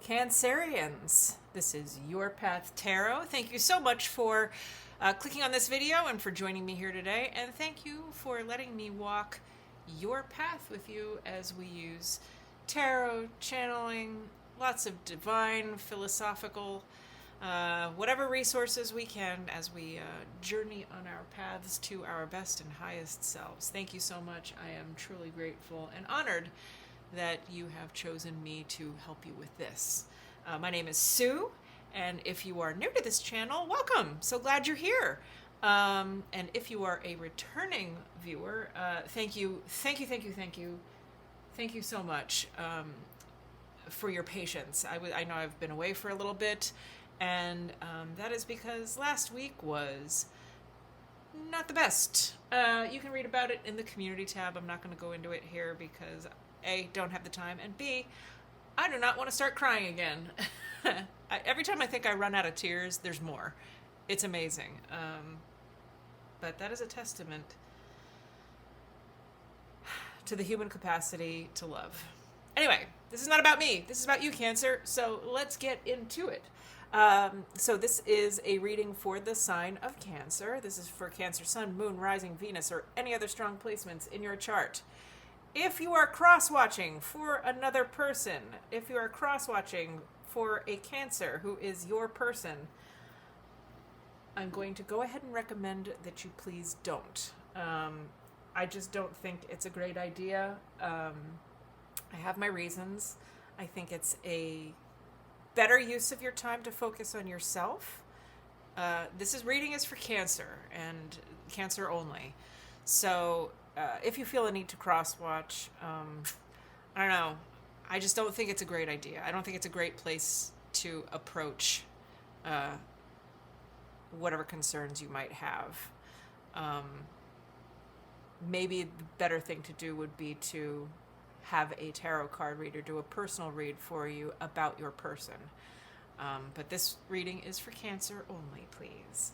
Cancerians. This is Your Path Tarot. Thank you so much for clicking on this video and for joining me here today. And thank you for letting me walk your path with you as we use tarot, channeling, lots of divine, philosophical, whatever resources we can as we journey on our paths to our best and highest selves. Thank you so much. I am truly grateful and honored that you have chosen me to help you with this. My name is Sue, and if you are new to this channel, welcome. So glad you're here. And if you are a returning viewer, thank you so much for your patience. I know I've been away for a little bit, and that is because last week was not the best. You can read about it in the community tab. I'm not going to go into it here because A, don't have the time, and B, I do not want to start crying again. Every time I think I run out of tears, there's more. It's amazing. But that is a testament to the human capacity to love. Anyway, this is not about me. This is about you, Cancer. So let's get into it. So this is a reading for the sign of Cancer. This is for Cancer, Sun, Moon, Rising, Venus, or any other strong placements in your chart. If you are cross-watching for another person, if you are cross-watching for a Cancer who is your person, I'm going to go ahead and recommend that you please don't. I just don't think it's a great idea. I have my reasons. I think it's a better use of your time to focus on yourself. This reading is for Cancer and Cancer only. So if you feel a need to cross-watch, I don't know. I just don't think it's a great idea. I don't think it's a great place to approach whatever concerns you might have. Maybe the better thing to do would be to have a tarot card reader do a personal read for you about your person. But this reading is for Cancer only, please.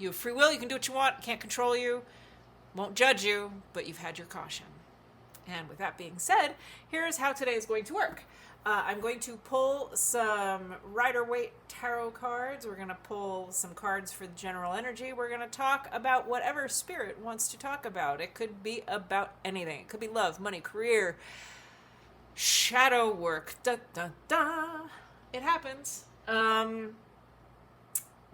You have free will. You can do what you want. Can't control you. Won't judge you, but you've had your caution. And with that being said, here's how today is going to work. I'm going to pull some Rider-Waite tarot cards. We're going to pull some cards for the general energy. We're going to talk about whatever spirit wants to talk about. It could be about anything. It could be love, money, career, shadow work. Da, da, da. It happens.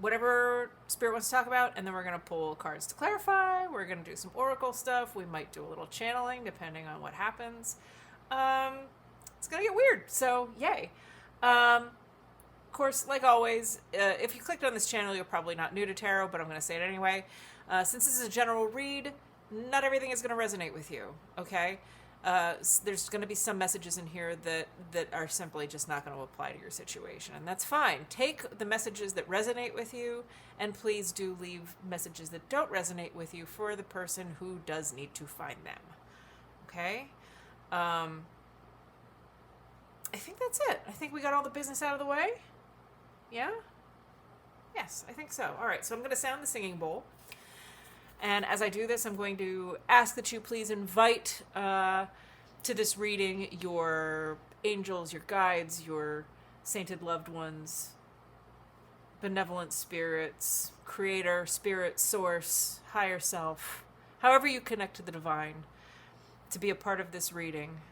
Whatever spirit wants to talk about, and then we're going to pull cards to clarify. We're going to do some oracle stuff. We might do a little channeling depending on what happens. It's going to get weird, so yay. Of course, like always, if you clicked on this channel, you're probably not new to tarot, but I'm going to say it anyway. Since this is a general read, not everything is going to resonate with you, okay? There's going to be some messages in here that are simply just not going to apply to your situation, and that's fine. Take the messages that resonate with you, and please do leave messages that don't resonate with you for the person who does need to find them, okay? I think that's it. I think we got all the business out of the way. Yeah? Yes, I think so. All right, so I'm going to sound the singing bowl. And as I do this, I'm going to ask that you please invite to this reading your angels, your guides, your sainted loved ones, benevolent spirits, creator, spirit, source, higher self, however you connect to the divine, to be a part of this reading.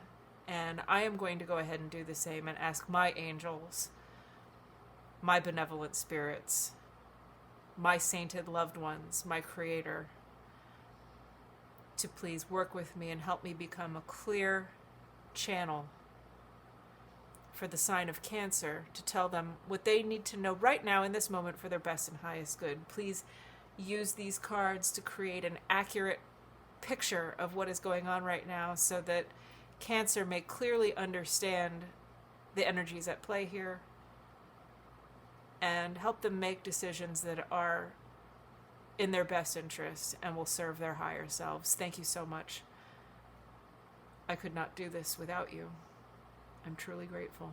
And I am going to go ahead and do the same and ask my angels, my benevolent spirits, my sainted loved ones, my creator, to please work with me and help me become a clear channel for the sign of Cancer, to tell them what they need to know right now in this moment for their best and highest good. Please use these cards to create an accurate picture of what is going on right now so that Cancer may clearly understand the energies at play here and help them make decisions that are in their best interest and will serve their higher selves. Thank you so much. I could not do this without you. I'm truly grateful.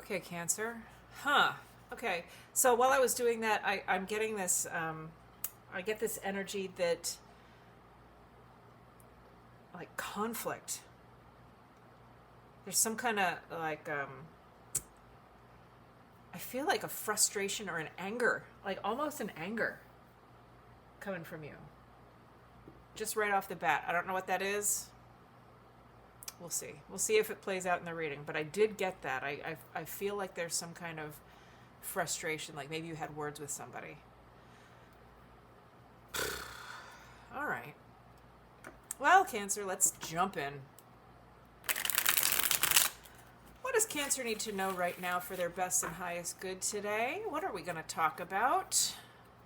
Okay, Cancer. Huh. Okay. So while I was doing that, I'm getting this, I get this energy that, like, conflict. There's some kind of, like, I feel like a frustration or an anger, like almost an anger coming from you. Just right off the bat. I don't know what that is. We'll see. We'll see if it plays out in the reading. But I did get that. I feel like there's some kind of frustration, like maybe you had words with somebody. All right. Well, Cancer, let's jump in. What does Cancer need to know right now for their best and highest good today? What are we going to talk about?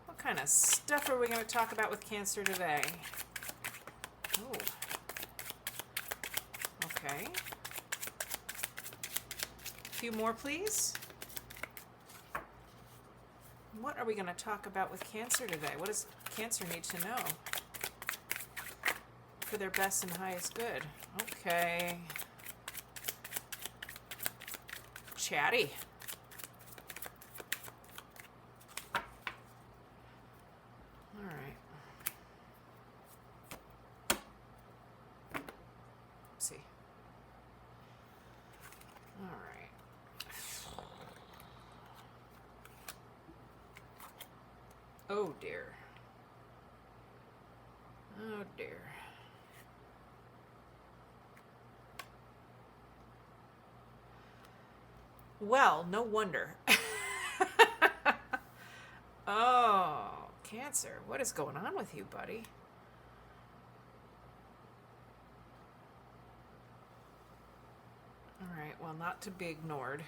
What kind of stuff are we going to talk about with Cancer today? Oh. Okay. A few more, please. What are we going to talk about with Cancer today? What does Cancer need to know for their best and highest good? Okay. Chatty. All right. Let's see. All right. Oh dear. Oh dear. Well, no wonder. Oh, Cancer, what is going on with you, buddy? All right, well, not to be ignored.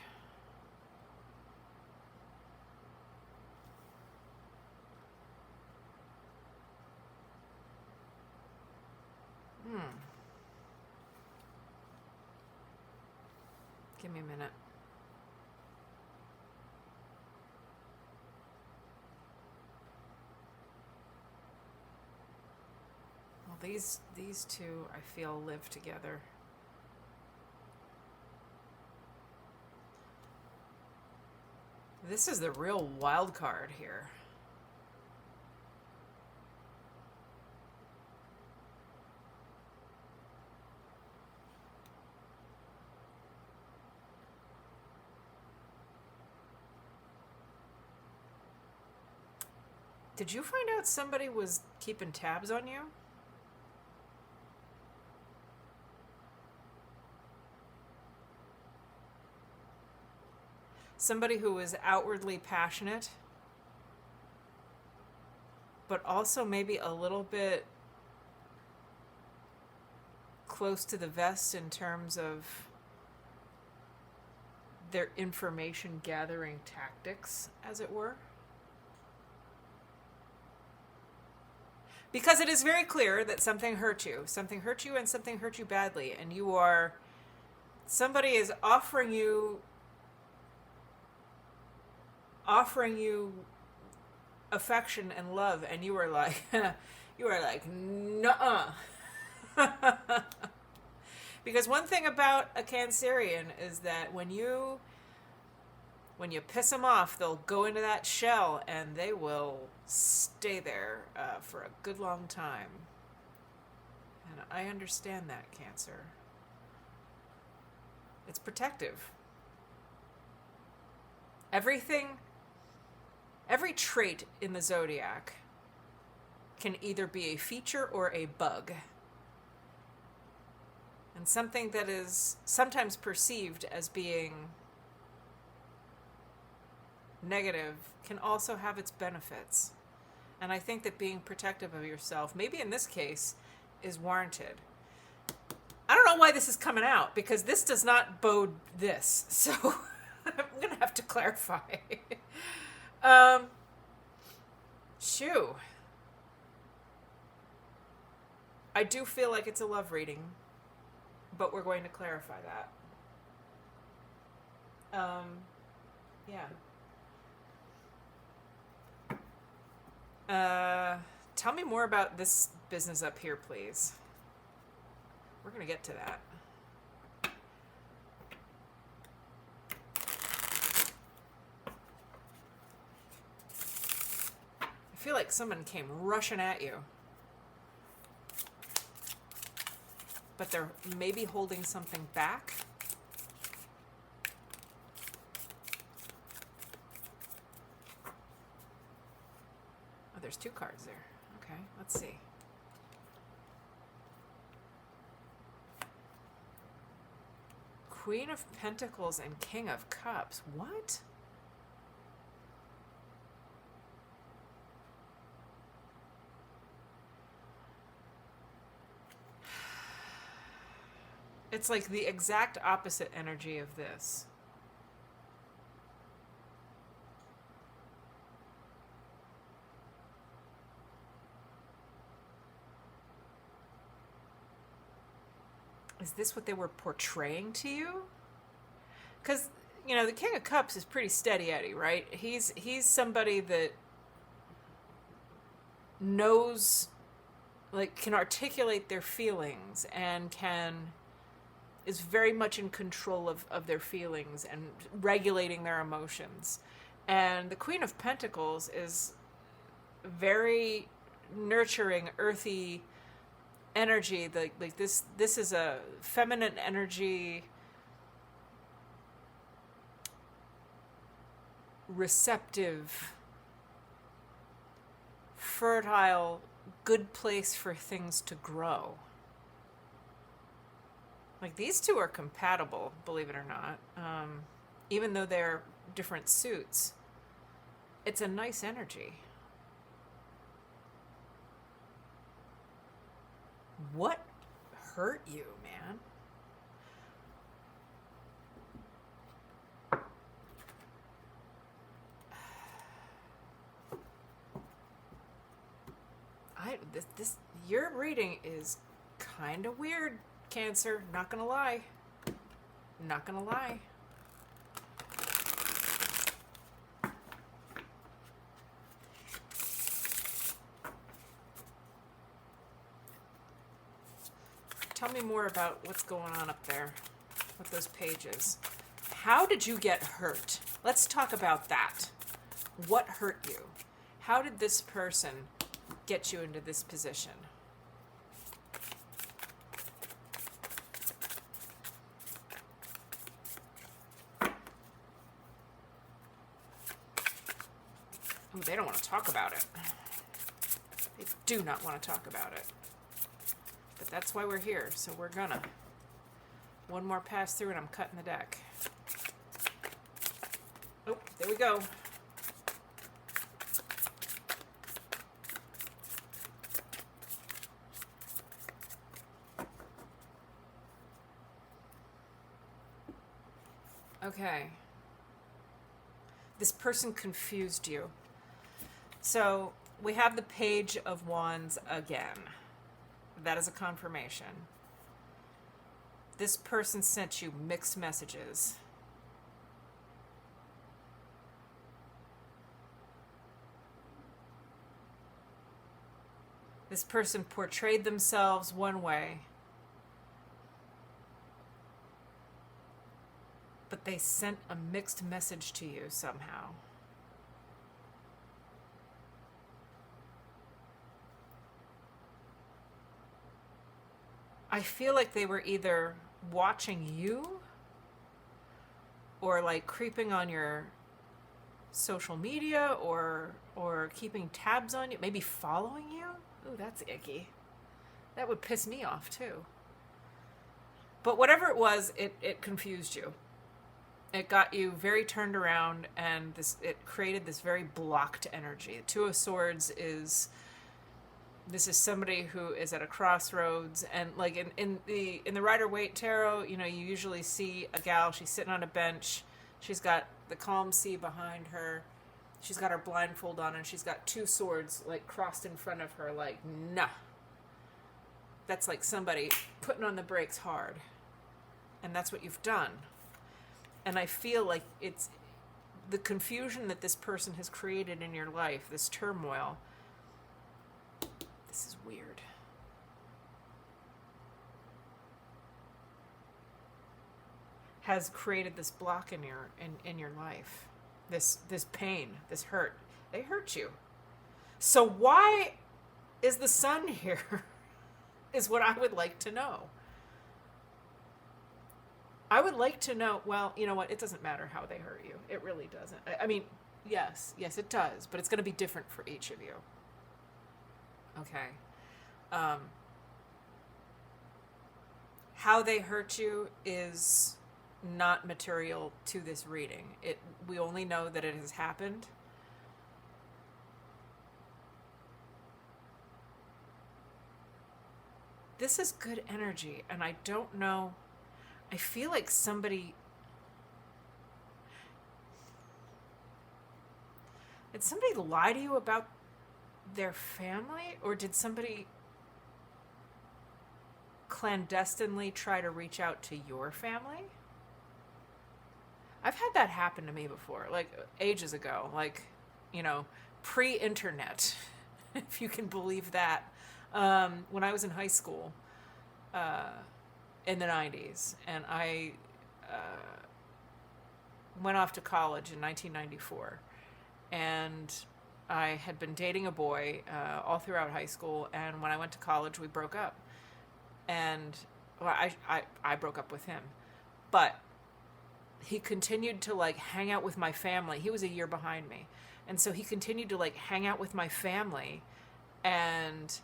Give me a minute. Well, these two, I feel, live together. This is the real wild card here. Did you find out somebody was keeping tabs on you? Somebody who was outwardly passionate, but also maybe a little bit close to the vest in terms of their information gathering tactics, as it were. Because it is very clear that something hurt you. Something hurt you and something hurt you badly. And somebody is offering you affection and love, and you are like, nuh-uh. Because one thing about a Cancerian is that when you piss them off, they'll go into that shell and they will stay there for a good long time. And I understand that, Cancer. It's protective. Every trait in the zodiac can either be a feature or a bug. And something that is sometimes perceived as being negative can also have its benefits. And I think that being protective of yourself, maybe in this case, is warranted. I don't know why this is coming out, because this does not bode this. So I'm going to have to clarify. Shoo. I do feel like it's a love reading, but we're going to clarify that. Yeah. Tell me more about this business up here, please. We're going to get to that. feel like someone came rushing at you. But they're maybe holding something back. Oh, there's 2 cards there. Okay, let's see. Queen of Pentacles and King of Cups. What? It's like the exact opposite energy of this. Is this what they were portraying to you? Because, you know, the King of Cups is pretty steady Eddie, right? He's somebody that knows, like, can articulate their feelings and is very much in control of their feelings and regulating their emotions. And the Queen of Pentacles is very nurturing, earthy energy. Like this is a feminine energy, receptive, fertile, good place for things to grow. Like, these two are compatible, believe it or not. Even though they're different suits, it's a nice energy. What hurt you, man? This your reading is kind of weird, Cancer. Not gonna lie. Not gonna lie. Tell me more about what's going on up there with those pages. How did you get hurt? Let's talk about that. What hurt you? How did this person get you into this position? Oh, they don't want to talk about it. They do not want to talk about it. But that's why we're here, so we're gonna. One more pass through and I'm cutting the deck. Oh, there we go. Okay. This person confused you. So we have the Page of Wands again. That is a confirmation. This person sent you mixed messages. This person portrayed themselves one way, but they sent a mixed message to you somehow. I feel like they were either watching you or like creeping on your social media or keeping tabs on you, maybe following you. Ooh, that's icky. That would piss me off too. But whatever it was, it confused you. It got you very turned around, and it created this very blocked energy. The Two of Swords is somebody who is at a crossroads, and like in the Rider-Waite tarot, you know, you usually see a gal, she's sitting on a bench, she's got the calm sea behind her, she's got her blindfold on, and she's got 2 swords like crossed in front of her, like, nah. That's like somebody putting on the brakes hard. And that's what you've done. And I feel like it's the confusion that this person has created in your life, this turmoil. This is weird. Has created this block in your life. This pain, this hurt. They hurt you. So why is the sun here? Is what I would like to know. I would like to know, well, you know what? It doesn't matter how they hurt you. It really doesn't. I mean, yes, it does, but it's going to be different for each of you. Okay. Um, how they hurt you is not material to this reading. We only know that it has happened. This is good energy, and I don't know. I feel like did somebody lie to you about their family, or did somebody clandestinely try to reach out to your family? I've had that happen to me before, like ages ago, like, pre-internet, if you can believe that. When I was in high school, in the 90s, and I went off to college in 1994, and I had been dating a boy all throughout high school, and when I went to college, we broke up. And well, I broke up with him, but he continued to like hang out with my family. He was a year behind me, and so he continued to like hang out with my family, and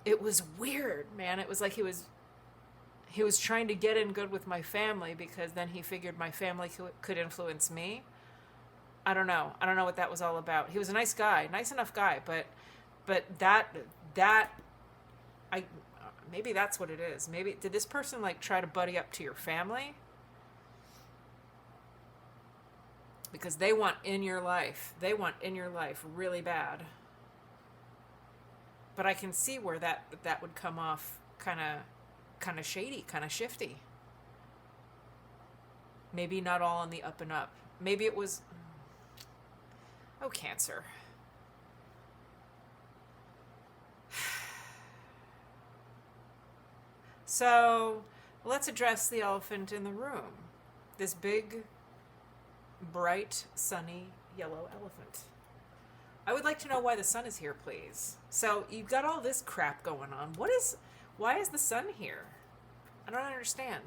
it was weird, man. It was like he was trying to get in good with my family because then he figured my family could influence me. I don't know what that was all about. He was a nice guy, nice enough guy, but that I maybe that's what it is. Maybe did this person like try to buddy up to your family? Because they want in your life. They want in your life really bad. But I can see where that would come off kind of shady, kind of shifty. Maybe not all on the up and up. Maybe it was Cancer. So, let's address the elephant in the room. This big, bright, sunny, yellow elephant. I would like to know why the sun is here, please. So, you've got all this crap going on. Why is the sun here? I don't understand.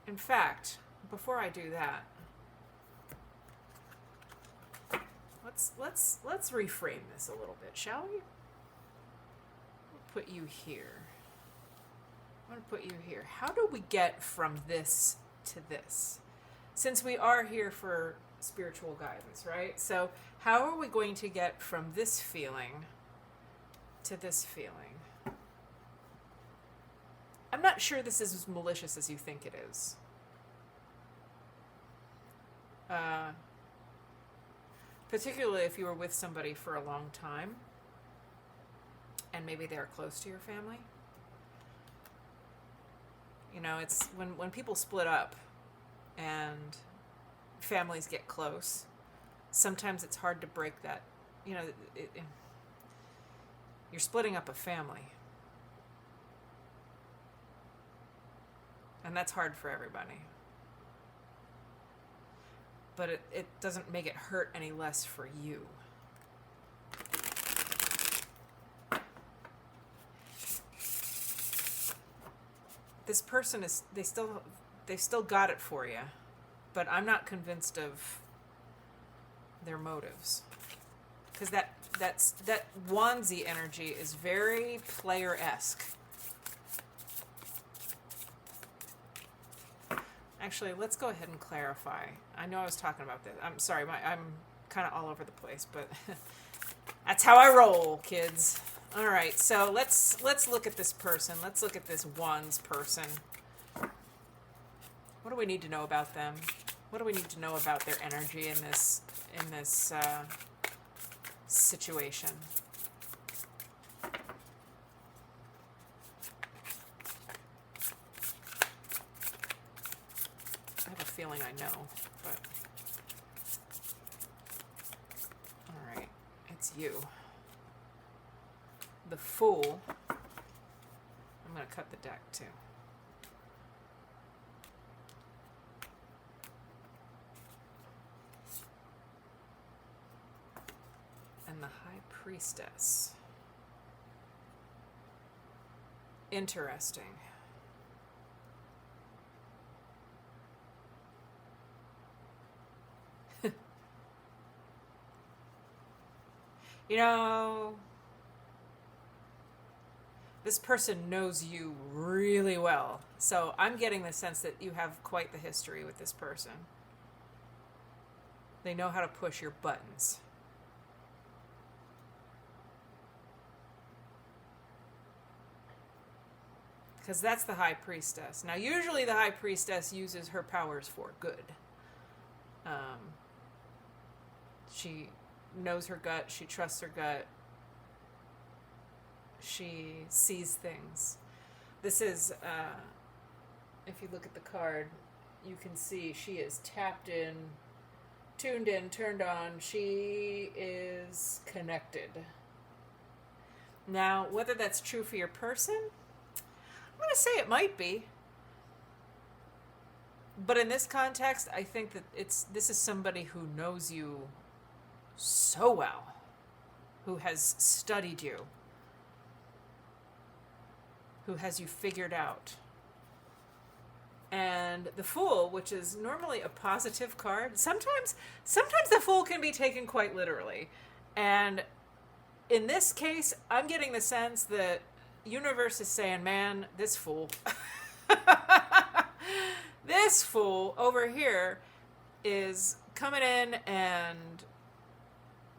In fact, before I do that, let's reframe this a little bit, shall we? I'll put you here. I'm going to put you here. How do we get from this to this? Since we are here for spiritual guidance, right? So how are we going to get from this feeling to this feeling? I'm not sure this is as malicious as you think it is. Particularly if you were with somebody for a long time and maybe they're close to your family. It's when people split up and families get close, sometimes it's hard to break that. You're splitting up a family. And that's hard for everybody. But it doesn't make it hurt any less for you. This person they've still got it for you, but I'm not convinced of their motives. Because that onesie energy is very player-esque. Actually, let's go ahead and clarify. I know I was talking about this. I'm sorry, I'm kind of all over the place, but that's how I roll, kids. All right, so let's look at this person. Let's look at this one's person. What do we need to know about them? What do we need to know about their energy in this situation? I have a feeling I know, but all right, it's you. The Fool. I'm going to cut the deck too. Priestess. Interesting. You know, this person knows you really well. So I'm getting the sense that you have quite the history with this person. They know how to push your buttons. Because that's the High Priestess. Now, usually the High Priestess uses her powers for good. She knows her gut. She trusts her gut. She sees things. This is, if you look at the card, you can see she is tapped in, tuned in, turned on. She is connected. Now, whether that's true for your person, I'm going to say it might be. But in this context, I think that this is somebody who knows you so well, who has studied you, who has you figured out. And the Fool, which is normally a positive card, sometimes the Fool can be taken quite literally. And in this case, I'm getting the sense that universe is saying, man, this fool, this fool over here is coming in and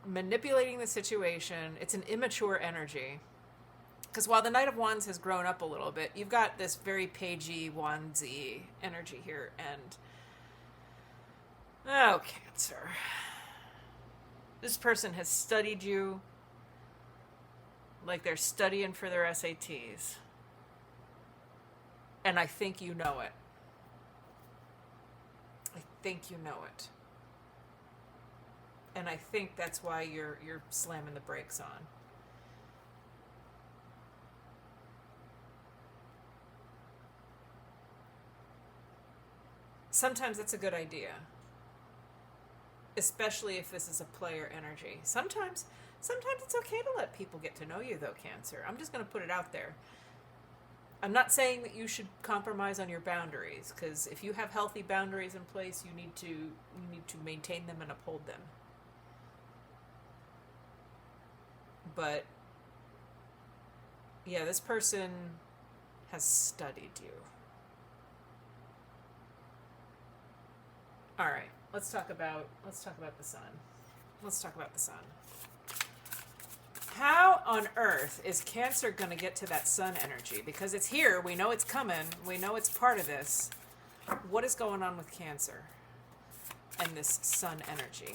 manipulating the situation. It's an immature energy. Because while the Knight of Wands has grown up a little bit, you've got this very pagey, wandsy energy here. And, oh, Cancer. This person has studied you like they're studying for their SATs. And I think you know it. I think you know it. And I think that's why you're slamming the brakes on. Sometimes it's a good idea. Especially if this is a player energy. Sometimes it's okay to let people get to know you, though, Cancer. I'm just going to put it out there. I'm not saying that you should compromise on your boundaries, because if you have healthy boundaries in place, you need to maintain them and uphold them. But yeah, this person has studied you. All right, let's talk about the sun. Let's talk about the sun. How on earth is Cancer going to get to that sun energy? Because it's here. We know it's coming. We know it's part of this. What is going on with Cancer and this sun energy?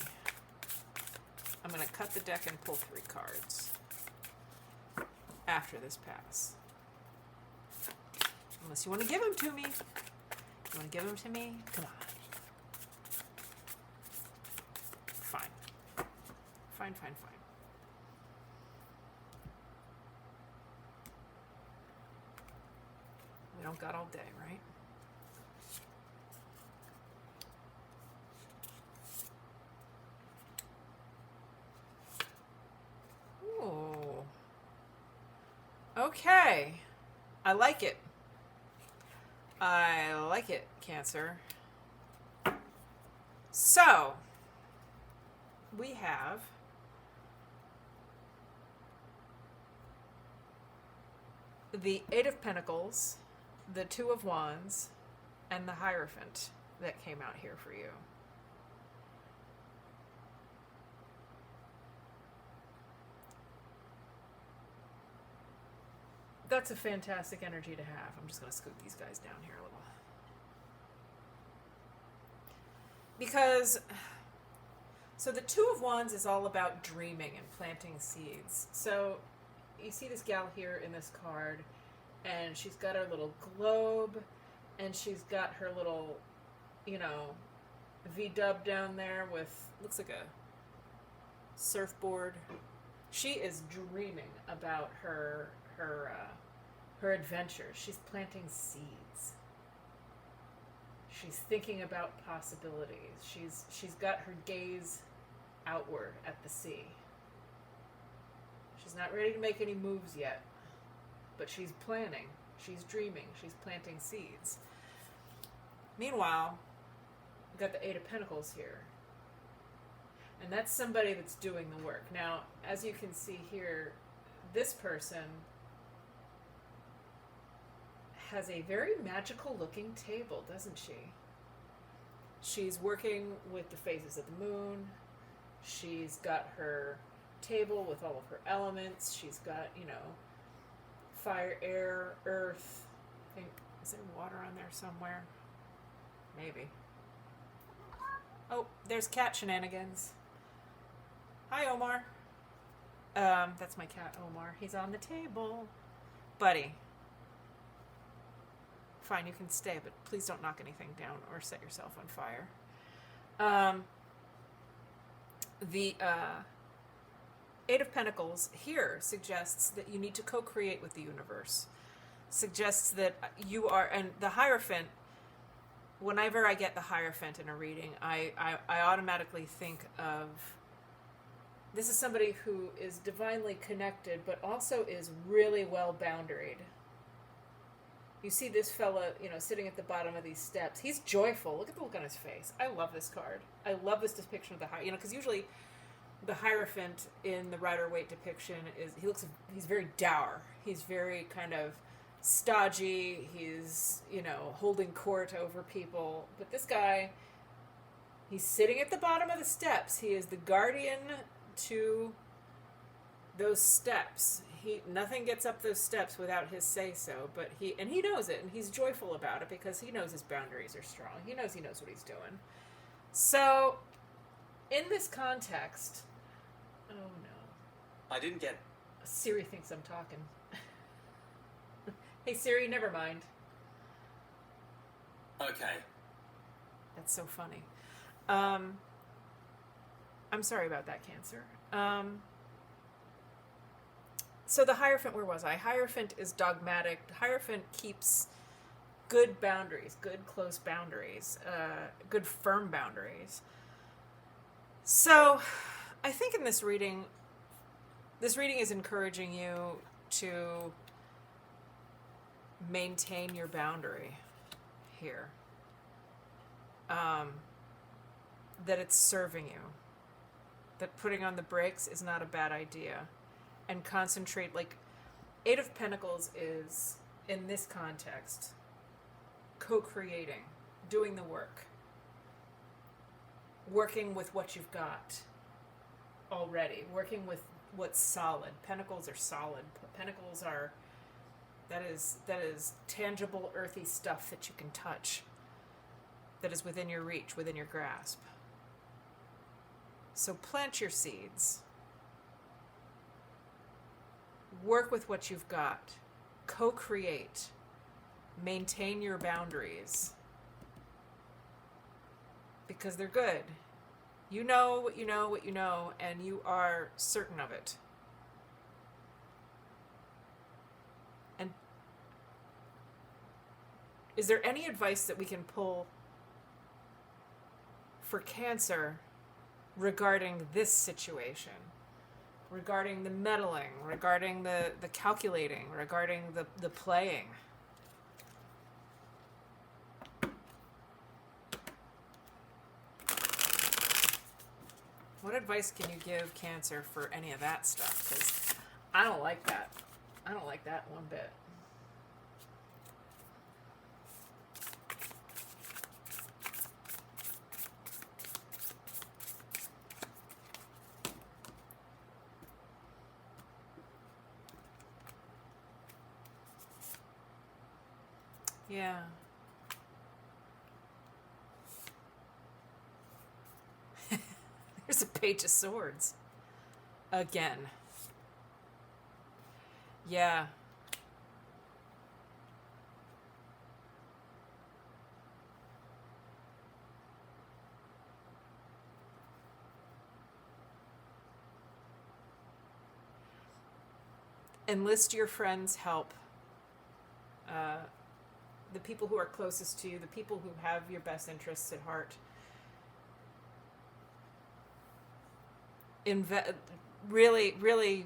I'm going to cut the deck and pull 3 cards after this pass. Unless you want to give them to me. You want to give them to me? Come on. Fine. We don't got all day, right? Ooh. Okay. I like it. I like it, Cancer. So, we have the 8 of Pentacles, the 2 of Wands, and the Hierophant that came out here for you. That's a fantastic energy to have. I'm just going to scoot these guys down here a little. Because, so the 2 of Wands is all about dreaming and planting seeds. So you see this gal here in this card, and she's got her little globe, and she's got her little, V-dub down there with, looks like a surfboard. She is dreaming about her adventures. She's planting seeds. She's thinking about possibilities. She's got her gaze outward at the sea. She's not ready to make any moves yet, but she's planning. She's dreaming. She's planting seeds. Meanwhile, we've got the Eight of Pentacles here. And that's somebody that's doing the work. Now, as you can see here, this person has a very magical looking table, doesn't she? She's working with the phases of the moon. She's got her table with all of her elements. She's got, fire, air, earth. I think, is there water on there somewhere? Maybe. Oh, there's cat shenanigans. Hi, Omar. That's my cat, Omar. He's on the table. Buddy. Fine, you can stay, but please don't knock anything down or set yourself on fire. The Eight of Pentacles here suggests that you need to co-create with the universe. Suggests that you are, and the Hierophant, whenever I get the Hierophant in a reading, I automatically think of, this is somebody who is divinely connected, but also is really well boundaried. You see this fella, sitting at the bottom of these steps. He's joyful. Look at the look on his face. I love this card. I love this depiction of the Hierophant. Because usually the Hierophant in the Rider-Waite depiction he's very dour. He's very kind of stodgy. He's, holding court over people. But this guy, he's sitting at the bottom of the steps. He is the guardian to those steps. Nothing gets up those steps without his say-so, but he knows it, and he's joyful about it because he knows his boundaries are strong. He knows what he's doing. So, in this context, oh no. I didn't get... Siri thinks I'm talking. Hey Siri, never mind. Okay. That's so funny. I'm sorry about that, Cancer. So the Hierophant, where was I? Hierophant is dogmatic. Hierophant keeps good boundaries, good close boundaries, good firm boundaries. So I think in this reading is encouraging you to maintain your boundary here. That it's serving you. That putting on the brakes is not a bad idea. And concentrate, Eight of Pentacles is, in this context, co-creating, doing the work, working with what you've got already, working with what's solid. Pentacles are solid. Pentacles are, that is tangible, earthy stuff that you can touch, that is within your reach, within your grasp. So plant your seeds. Work with what you've got. Co-create. Maintain your boundaries. Because they're good. You know what you know, what you know, and you are certain of it. And is there any advice that we can pull for Cancer regarding this situation? Regarding the meddling, regarding the calculating, regarding the playing. What advice can you give Cancer for any of that stuff? Because I don't like that. I don't like that one bit. Yeah. There's a Page of Swords. Again. Yeah. Enlist your friends' help. The people who are closest to you, the people who have your best interests at heart. Really, really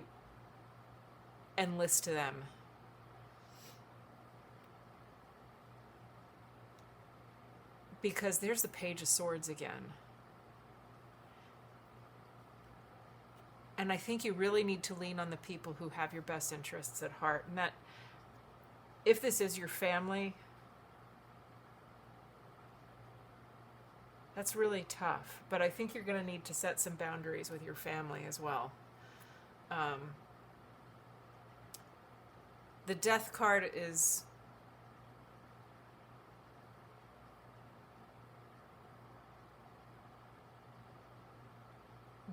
and list to them. Because there's the Page of Swords again. And I think you really need to lean on the people who have your best interests at heart. And that if this is your family, that's really tough. But I think you're going to need to set some boundaries with your family as well. The Death card is...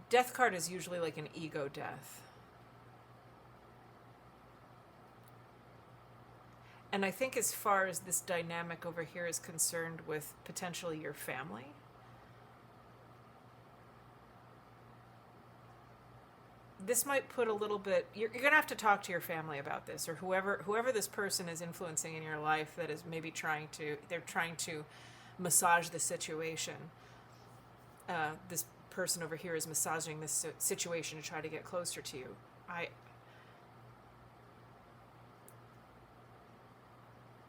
Death card is usually like an ego death. And I think as far as this dynamic over here is concerned with potentially your family, this might put a little bit... You're going to have to talk to your family about this, or whoever this person is influencing in your life that is maybe trying to massage the situation. This person over here is massaging this situation to try to get closer to you. I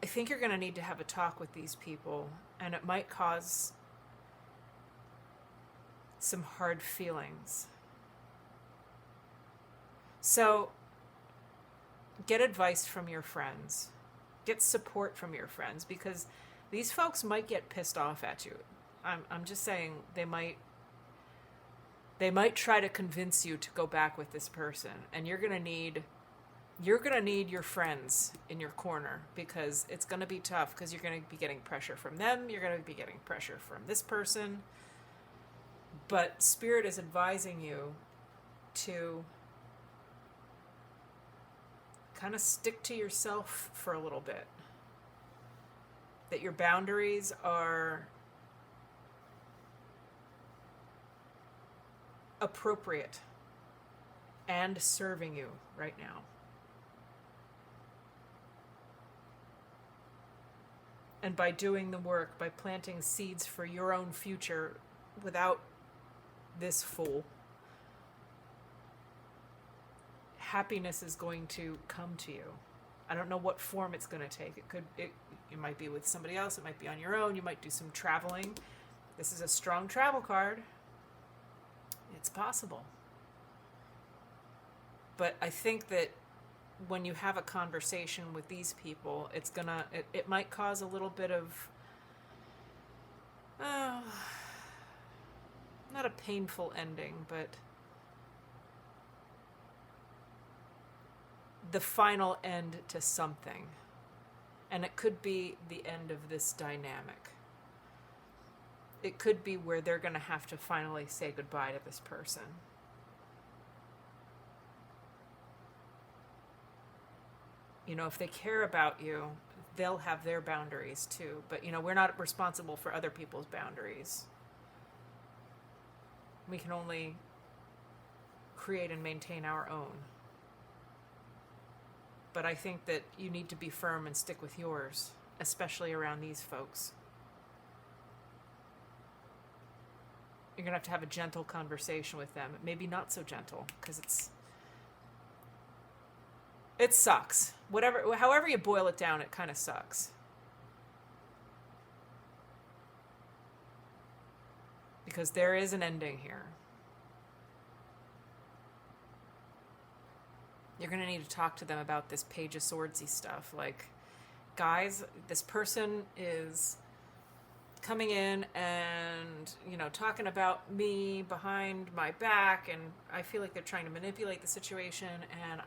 think you're going to need to have a talk with these people, and it might cause some hard feelings. So get advice from your friends. Get support from your friends, because these folks might get pissed off at you. I'm just saying they might try to convince you to go back with this person, and you're going to need your friends in your corner, because it's going to be tough, because you're going to be getting pressure from them, you're going to be getting pressure from this person. But Spirit is advising you to kind of stick to yourself for a little bit. That your boundaries are appropriate and serving you right now. And by doing the work, by planting seeds for your own future without this fool, happiness is going to come to you. I don't know what form it's going to take. It might be with somebody else. It might be on your own. You might do some traveling. This is a strong travel card. It's possible. But I think that when you have a conversation with these people, it might cause a little bit of, not a painful ending, but the final end to something. And it could be the end of this dynamic. It could be where they're going to have to finally say goodbye to this person. You know, if they care about you, they'll have their boundaries too. But, you know, we're not responsible for other people's boundaries. We can only create and maintain our own. But I think that you need to be firm and stick with yours, especially around these folks. You're going to have a gentle conversation with them. Maybe not so gentle, because it sucks. However you boil it down, it kind of sucks. Because there is an ending here. You're going to need to talk to them about this Page of Swordsy stuff. Like, guys, this person is coming in and, you know, talking about me behind my back, and I feel like they're trying to manipulate the situation, and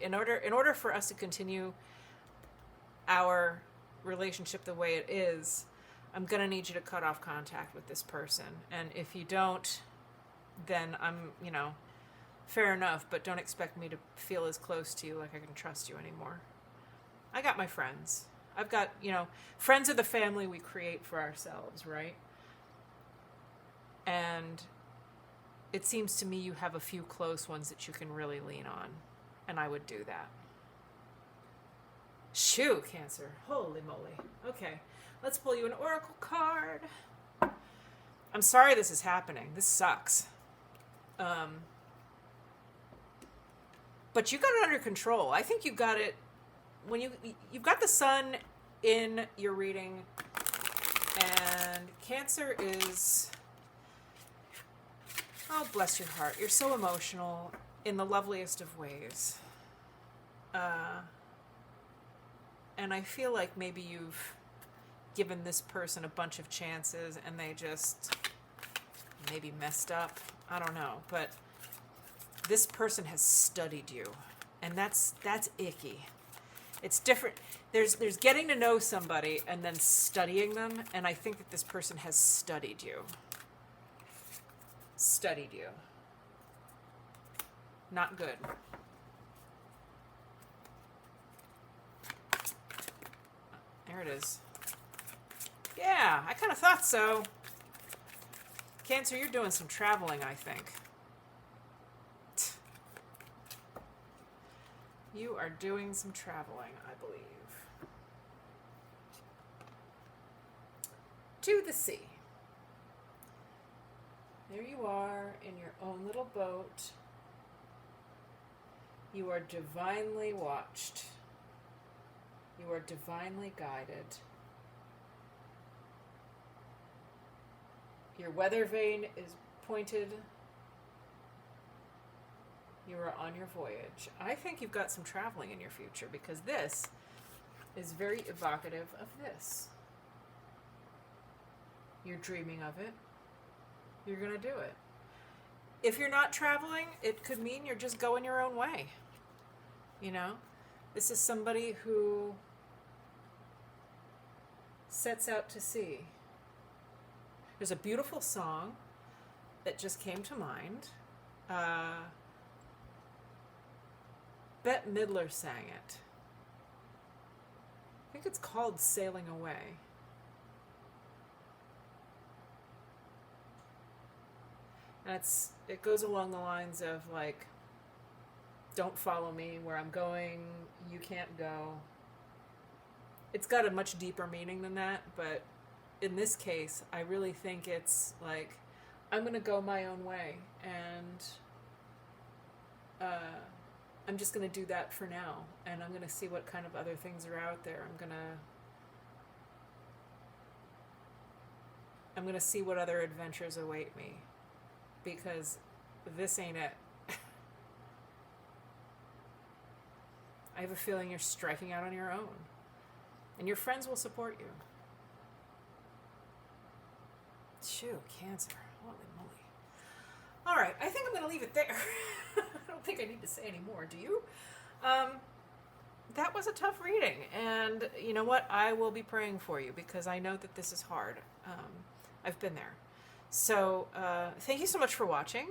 in order for us to continue our relationship the way it is, I'm going to need you to cut off contact with this person. And if you don't, then I'm, you know, fair enough, but don't expect me to feel as close to you like I can trust you anymore. I got my friends. I've got, you know, friends are the family we create for ourselves, right? And it seems to me you have a few close ones that you can really lean on. And I would do that. Shoo, Cancer. Holy moly. Okay, let's pull you an oracle card. I'm sorry this is happening. This sucks. but you got it under control. I think you got it when you've got the sun in your reading, and Cancer is, oh, bless your heart, you're so emotional in the loveliest of ways. And I feel like maybe you've given this person a bunch of chances and they just maybe messed up. I don't know, but this person has studied you, and that's icky. It's different. There's getting to know somebody and then studying them, and I think that this person has studied you. Studied you. Not good. There it is. Yeah, I kind of thought so. Cancer, you're doing some traveling, I think. You are doing some traveling, I believe. To the sea. There you are in your own little boat. You are divinely watched. You are divinely guided. Your weather vane is pointed. You are on your voyage. I think you've got some traveling in your future, because this is very evocative of this. You're dreaming of it. You're going to do it. If you're not traveling, it could mean you're just going your own way. You know? This is somebody who sets out to sea. There's a beautiful song that just came to mind. Bette Midler sang it. I think it's called Sailing Away. And it goes along the lines of, like, don't follow me where I'm going, you can't go. It's got a much deeper meaning than that, but in this case, I really think it's like, I'm going to go my own way, and I'm just going to do that for now, and I'm going to see what kind of other things are out there. I'm going to see what other adventures await me, because this ain't it. I have a feeling you're striking out on your own, and your friends will support you. Shoo, Cancer. Holy moly. All right, I think I'm going to leave it there. I don't think I need to say any more. Do you? That was a tough reading, and you know what? I will be praying for you, because I know that this is hard. I've been there. So thank you so much for watching.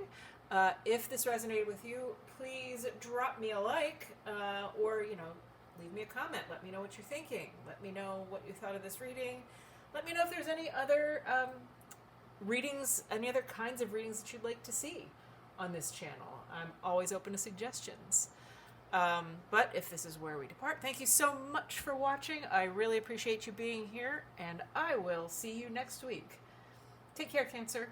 If this resonated with you, please drop me a like, or, leave me a comment. Let me know what you're thinking. Let me know what you thought of this reading. Let me know if there's any other readings, any other kinds of readings that you'd like to see on this channel. I'm always open to suggestions. But if this is where we depart, thank you so much for watching. I really appreciate you being here, and I will see you next week. Take care, Cancer.